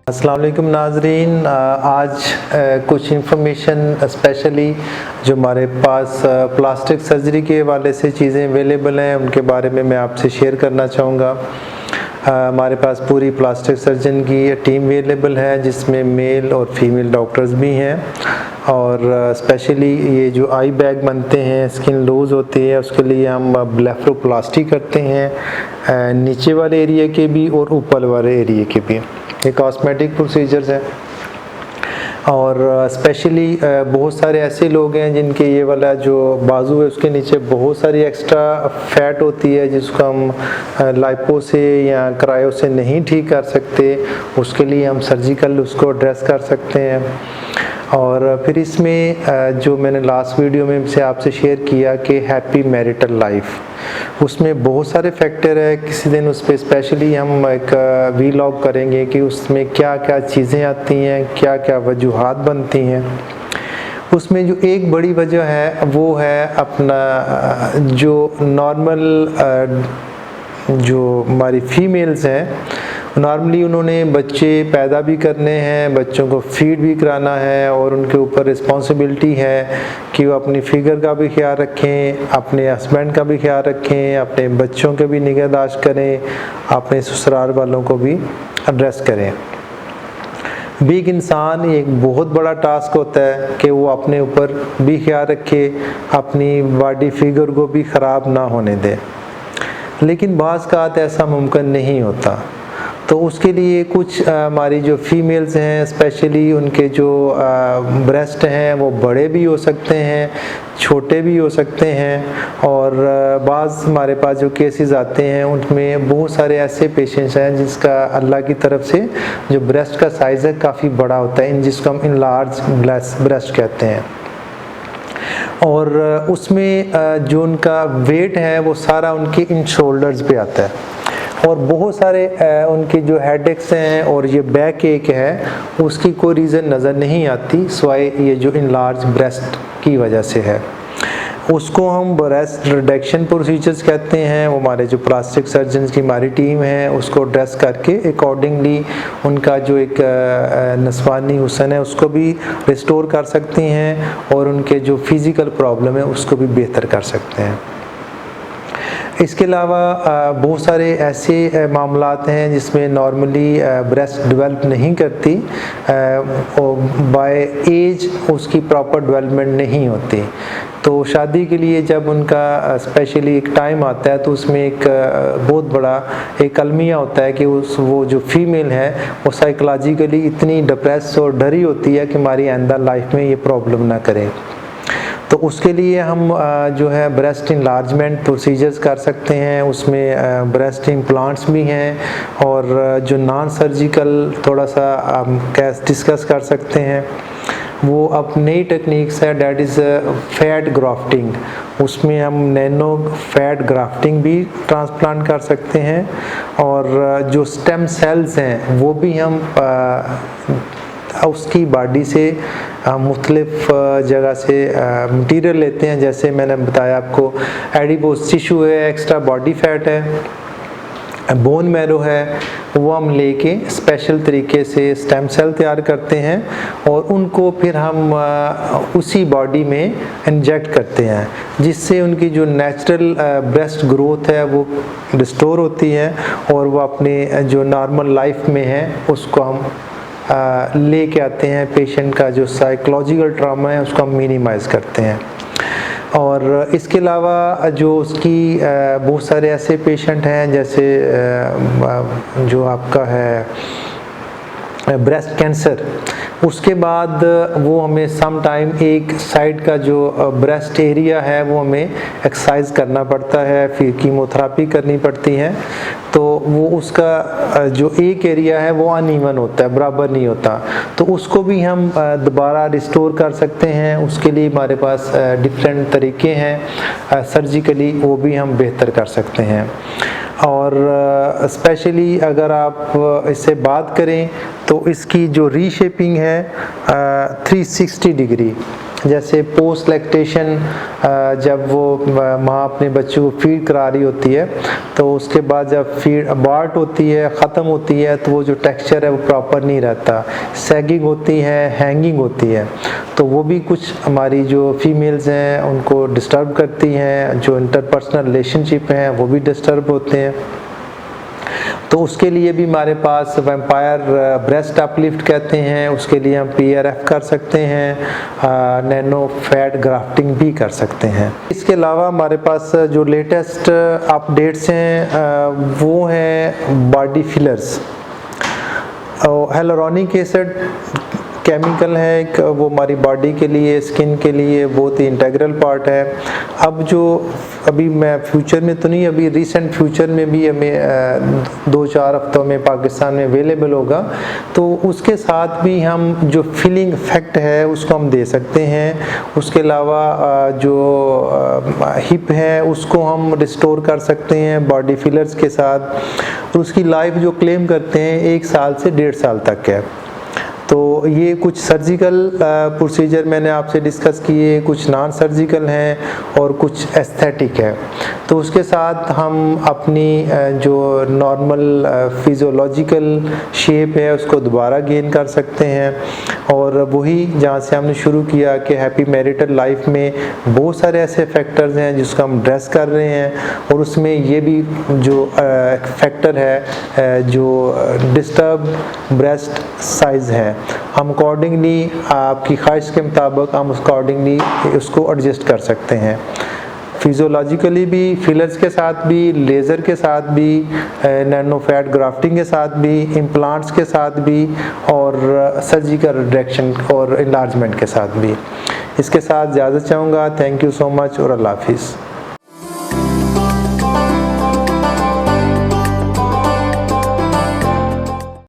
अस्सलाम वालेकुम नाजरीन। आज कुछ इंफॉर्मेशन स्पेशली जो हमारे पास प्लास्टिक सर्जरी के हवाले से चीज़ें अवेलेबल हैं उनके बारे में मैं आपसे शेयर करना चाहूँगा। हमारे पास पूरी प्लास्टिक सर्जन की टीम अवेलेबल है जिसमें मेल और फीमेल डॉक्टर्स भी हैं और स्पेशली ये जो आई बैग बनते हैं, स्किन लूज़ होती है, उसके लिए हम ब्लेफरोप्लास्टी करते हैं, नीचे वाले एरिया के भी और ऊपर वाले एरिया के भी। ये कॉस्मेटिक प्रोसीजर्स हैं और स्पेशली बहुत सारे ऐसे लोग हैं जिनके ये वाला जो बाजू है उसके नीचे बहुत सारी एक्स्ट्रा फैट होती है जिसको हम लाइपो से या क्रायो से नहीं ठीक कर सकते, उसके लिए हम सर्जिकल उसको एड्रेस कर सकते हैं। और फिर इसमें जो मैंने लास्ट वीडियो में से आपसे शेयर किया कि हैप्पी मैरिटल लाइफ, उसमें बहुत सारे फैक्टर है। किसी दिन उस पर स्पेशली हम एक वीलॉग करेंगे कि उसमें क्या क्या चीज़ें आती हैं, क्या क्या वजूहात बनती हैं। उसमें जो एक बड़ी वजह है वो है अपना जो नॉर्मल जो हमारी फीमेल्स हैं नॉर्मली उन्होंने बच्चे पैदा भी करने हैं, बच्चों को फीड भी कराना है और उनके ऊपर रिस्पॉन्सिबिलिटी है कि वो अपनी फिगर का भी ख्याल रखें, अपने हस्बैंड का भी ख्याल रखें, अपने बच्चों के भी निगहदाश्त करें, अपने ससुराल वालों को भी एड्रेस करें। बीग इंसान एक बहुत बड़ा टास्क होता है कि वो अपने ऊपर भी ख्याल रखे, अपनी बॉडी फिगर को भी ख़राब ना होने दे, लेकिन बाज़ का ऐसा मुमकिन नहीं होता। तो उसके लिए कुछ हमारी जो फीमेल्स हैं स्पेशली उनके जो ब्रेस्ट हैं वो बड़े भी हो सकते हैं, छोटे भी हो सकते हैं और बाज़ हमारे पास जो केसेस आते हैं उनमें बहुत सारे ऐसे पेशेंट्स हैं जिसका अल्लाह की तरफ से जो ब्रेस्ट का साइज़ है काफ़ी बड़ा होता है, जिसको हम इनलार्ज ब्रेस्ट कहते हैं। और उसमें जो उनका वेट है वो सारा उनके इन शोल्डर्स पे आता है और बहुत सारे उनकी जो हेडेक्स हैं और ये बैक एक है उसकी कोई रीज़न नज़र नहीं आती सिवाय ये जो इनलार्ज ब्रेस्ट की वजह से है। उसको हम ब्रेस्ट रिडक्शन प्रोसीजर्स कहते हैं। वो हमारे जो प्लास्टिक सर्जन की हमारी टीम है उसको ड्रेस करके अकॉर्डिंगली उनका जो एक नस्वानी हुस्न है उसको भी रिस्टोर कर सकती हैं और उनके जो फिज़िकल प्रॉब्लम है उसको भी बेहतर कर सकते हैं। इसके अलावा बहुत सारे ऐसे मामलात हैं जिसमें नॉर्मली ब्रेस्ट डेवलप नहीं करती, बाय एज उसकी प्रॉपर डेवलपमेंट नहीं होती। तो शादी के लिए जब उनका स्पेशली एक टाइम आता है तो उसमें एक बहुत बड़ा एक अलमिया होता है कि वो जो फीमेल है वो साइकोलॉजिकली इतनी डिप्रेस और डरी होती है कि हमारी आइंदा लाइफ में ये प्रॉब्लम ना करे। तो उसके लिए हम जो है ब्रेस्ट इनलार्जमेंट प्रोसीजर्स कर सकते हैं, उसमें ब्रेस्ट इम्प्लांट्स भी हैं और जो नॉन सर्जिकल थोड़ा सा कैस डिस्कस कर सकते हैं। वो अब नई टेक्निक्स है डेट इज़ फैट ग्राफ्टिंग, उसमें हम नैनो फैट ग्राफ्टिंग भी ट्रांसप्लांट कर सकते हैं और जो स्टेम सेल्स हैं वो भी हम उसकी बॉडी से मुख्तलिफ जगह से मटीरियल लेते हैं। जैसे मैंने बताया आपको एडिपोज टिश्यू है, एक्स्ट्रा बॉडी फैट है, बोन मैरो है, वो हम लेके स्पेशल तरीके से स्टेम सेल तैयार करते हैं और उनको फिर हम उसी बॉडी में इंजेक्ट करते हैं जिससे उनकी जो नेचुरल ब्रेस्ट ग्रोथ है वो रिस्टोर होती है और वो अपने जो नॉर्मल लाइफ में है उसको हम लेके आते हैं। पेशेंट का जो साइकोलॉजिकल ट्रॉमा है उसको हम मिनिमाइज़ करते हैं। और इसके अलावा जो उसकी बहुत सारे ऐसे पेशेंट हैं जैसे जो आपका है ब्रेस्ट कैंसर, उसके बाद वो हमें सम टाइम एक साइड का जो ब्रेस्ट एरिया है वो हमें एक्सरसाइज करना पड़ता है, फिर कीमोथेरेपी करनी पड़ती है। तो वो उसका जो एक एरिया है वो अनइवन होता है, बराबर नहीं होता, तो उसको भी हम दोबारा रिस्टोर कर सकते हैं। उसके लिए हमारे पास डिफरेंट तरीके हैं, सर्जिकली वो भी हम बेहतर कर सकते हैं। और स्पेशली अगर आप इससे बात करें तो इसकी जो रीशेपिंग है 360 डिग्री, जैसे पोस्ट लैक्टेशन जब वो माँ अपने बच्चों को फीड करा रही होती है तो उसके बाद जब फीड अबार्ट होती है, ख़त्म होती है, तो वो जो टेक्सचर है वो प्रॉपर नहीं रहता, सैगिंग होती है, हैंगिंग होती है, तो वो भी कुछ हमारी जो फीमेल्स हैं उनको डिस्टर्ब करती हैं, जो इंटरपर्सनल रिलेशनशिप हैं वो भी डिस्टर्ब होते हैं। तो उसके लिए भी हमारे पास वैम्पायर ब्रेस्ट अपलिफ्ट कहते हैं, उसके लिए हम PRF कर सकते हैं, नैनो फैट ग्राफ्टिंग भी कर सकते हैं। इसके अलावा हमारे पास जो लेटेस्ट अपडेट्स हैं वो हैं body fillers. hyaluronic acid chemical है एक, वो हमारी बॉडी के लिए, स्किन के लिए बहुत ही इंटेग्रल पार्ट है। अब जो अभी मैं फ्यूचर में तो नहीं, अभी रिसेंट फ्यूचर में भी हमें 2-4 हफ्तों में पाकिस्तान में अवेलेबल होगा, तो उसके साथ भी हम जो फिलिंग इफेक्ट है उसको हम दे सकते हैं। उसके अलावा जो हिप है उसको हम रिस्टोर कर सकते हैं बॉडी फिलर्स के साथ। उसकी लाइफ जो क्लेम करते हैं 1 साल से 1.5 साल तक है। तो ये कुछ सर्जिकल प्रोसीजर मैंने आपसे डिस्कस किए, कुछ नॉन सर्जिकल हैं और कुछ एस्थेटिक है। तो उसके साथ हम अपनी जो नॉर्मल फिजियोलॉजिकल शेप है उसको दोबारा गेन कर सकते हैं। और वही जहाँ से हमने शुरू किया कि हैप्पी मैरिटल लाइफ में बहुत सारे ऐसे फैक्टर्स हैं जिसको हम एड्रेस कर रहे हैं, और उसमें ये भी जो फैक्टर है जो डिस्टर्ब ब्रेस्ट साइज़ है, हम अकॉर्डिंगली आपकी ख्वाहिश के मुताबिक हम अकॉर्डिंगली उसको एडजस्ट कर सकते हैं। फिजियोलॉजिकली भी, फिलर्स के साथ भी, लेज़र के साथ भी, नैनो फैट ग्राफ्टिंग के साथ भी, इम्प्लांट्स के साथ भी, और सर्जिकल रिडक्शन और इन्लार्जमेंट के साथ भी। इसके साथ इजाज़त चाहूँगा। थैंक यू सो मच और अल्लाह हाफिज़।